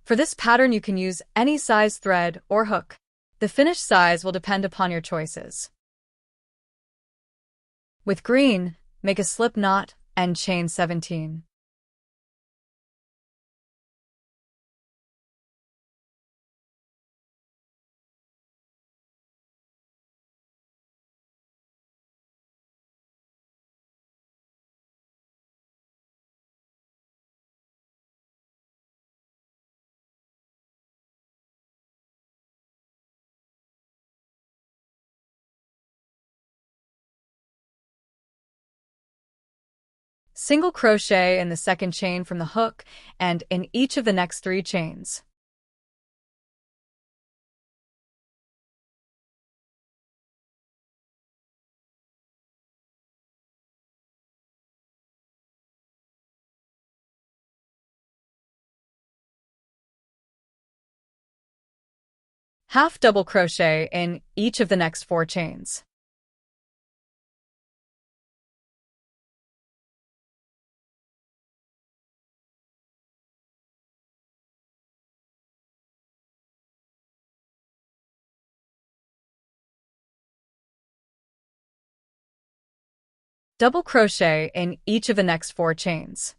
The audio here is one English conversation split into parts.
For this pattern, you can use any size thread or hook. The finished size will depend upon your choices. With green, make a slip knot and chain 17. Single crochet in the second chain from the hook and in each of the next 3 chains. Half double crochet in each of the next 4 chains. Double crochet in each of the next 4 chains.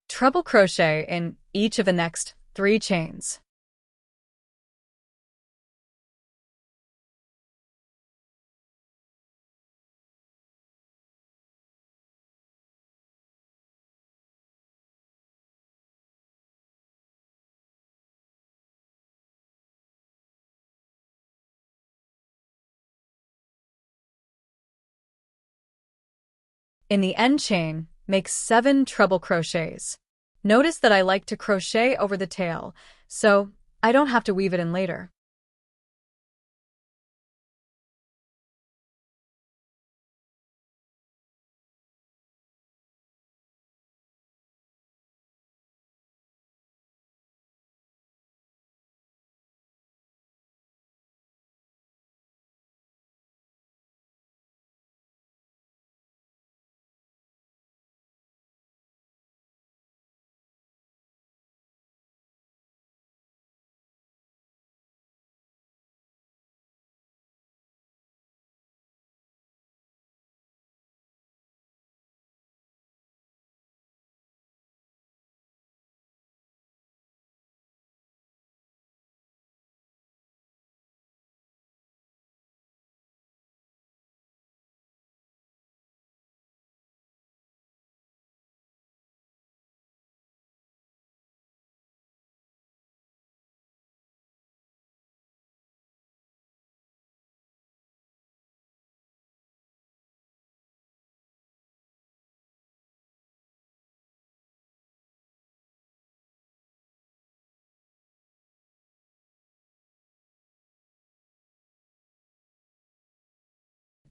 Treble crochet in each of the next 3 chains. In the end chain, make 7 treble crochets. Notice that I like to crochet over the tail, so I don't have to weave it in later.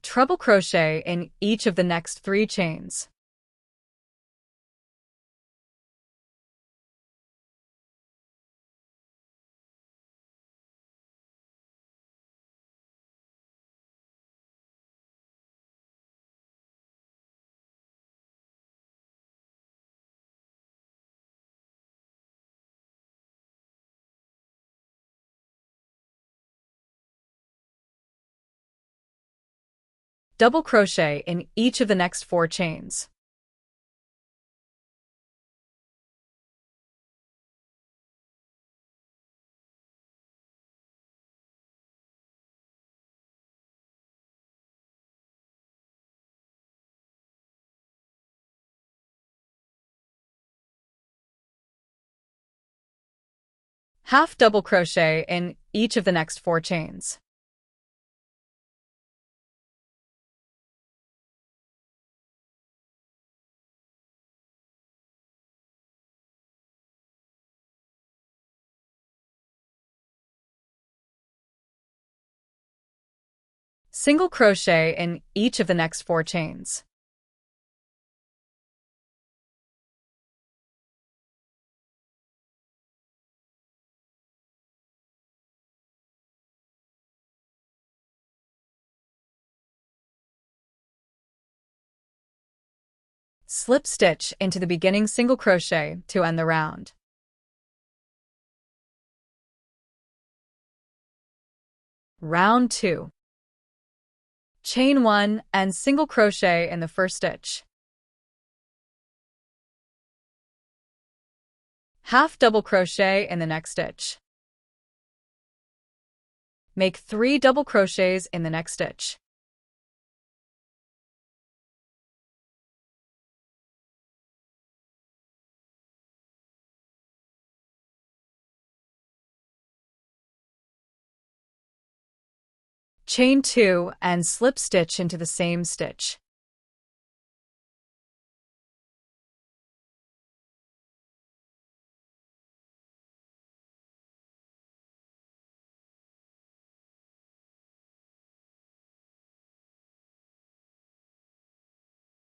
Treble crochet in each of the next 3 chains. Double crochet in each of the next 4 chains. Half double crochet in each of the next 4 chains. Single crochet in each of the next 4 chains. Slip stitch into the beginning single crochet to end the round. Round 2. Chain 1 and single crochet in the first stitch. Half double crochet in the next stitch. Make 3 double crochets in the next stitch. Chain 2 and slip stitch into the same stitch.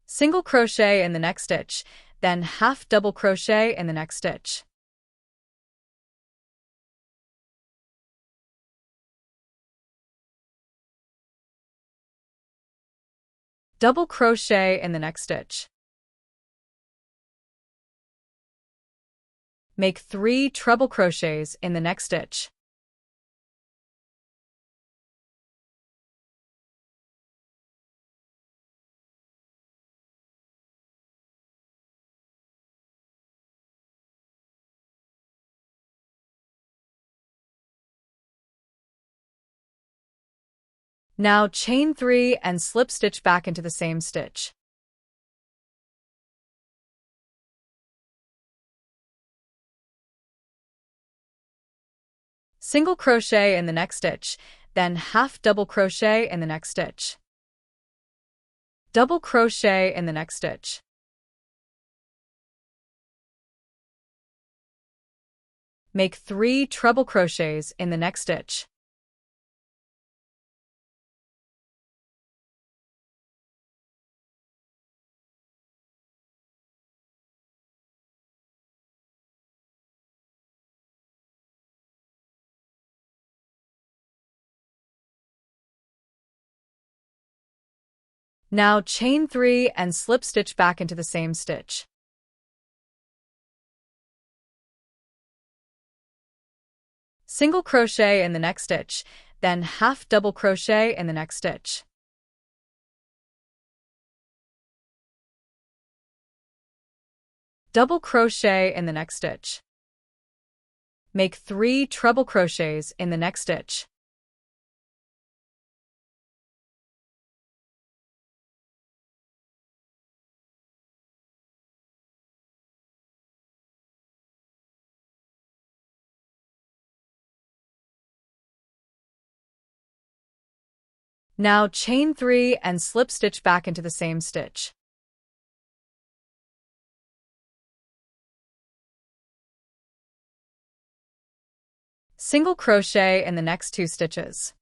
Single crochet in the next stitch, then half double crochet in the next stitch. Double crochet in the next stitch. Make 3 treble crochets in the next stitch. Now chain 3 and slip stitch back into the same stitch. Single crochet in the next stitch, then half double crochet in the next stitch. Double crochet in the next stitch. Make 3 treble crochets in the next stitch. Now chain 3 and slip stitch back into the same stitch. Single crochet in the next stitch, then half double crochet in the next stitch. Double crochet in the next stitch. Make 3 treble crochets in the next stitch. Now chain 3 and slip stitch back into the same stitch. Single crochet in the next 2 stitches.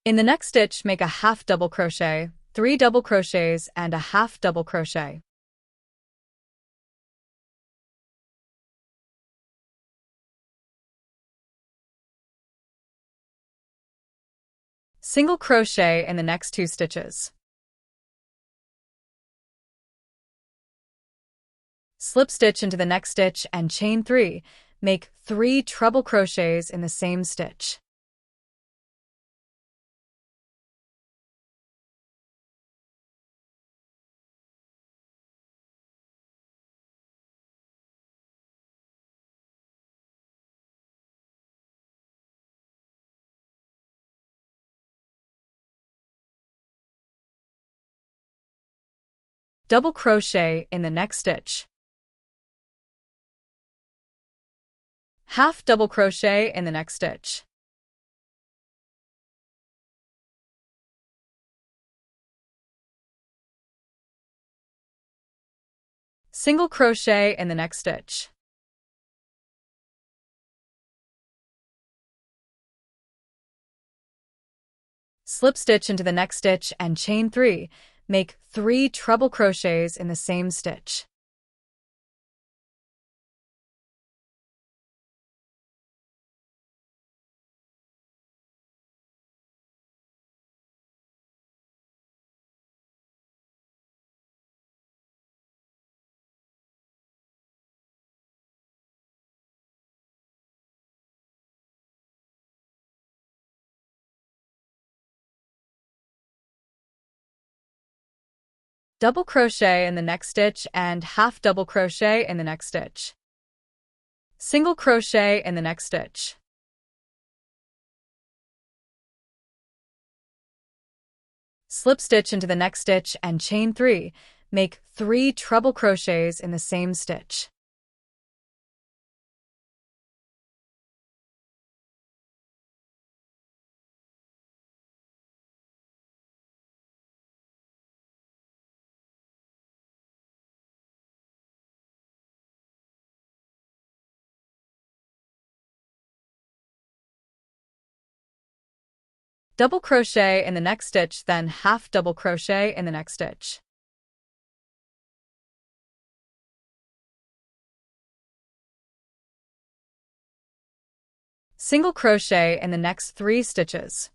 In the next stitch, make a half double crochet, 3 double crochets, and a half double crochet. Single crochet in the next 2 stitches. Slip stitch into the next stitch and chain 3. Make 3 treble crochets in the same stitch. Double crochet in the next stitch. Half double crochet in the next stitch. Single crochet in the next stitch. Slip stitch into the next stitch and chain 3. Make 3 treble crochets in the same stitch. Double crochet in the next stitch and half double crochet in the next stitch. Single crochet in the next stitch. Slip stitch into the next stitch and chain 3. Make 3 treble crochets in the same stitch. Double crochet in the next stitch, then half double crochet in the next stitch. Single crochet in the next 3 stitches.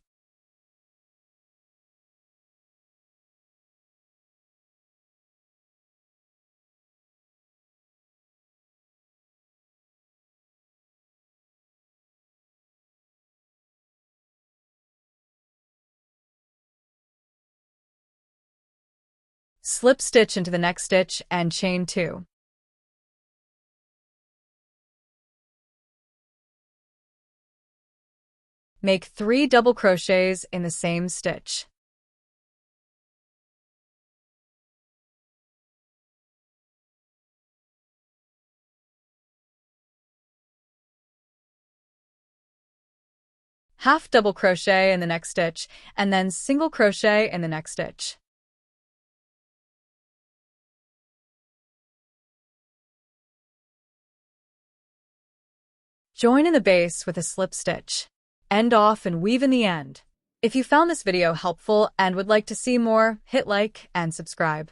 Slip stitch into the next stitch and chain 2. Make 3 double crochets in the same stitch. Half double crochet in the next stitch, and then single crochet in the next stitch. Join in the base with a slip stitch. End off and weave in the end. If you found this video helpful and would like to see more, hit like and subscribe.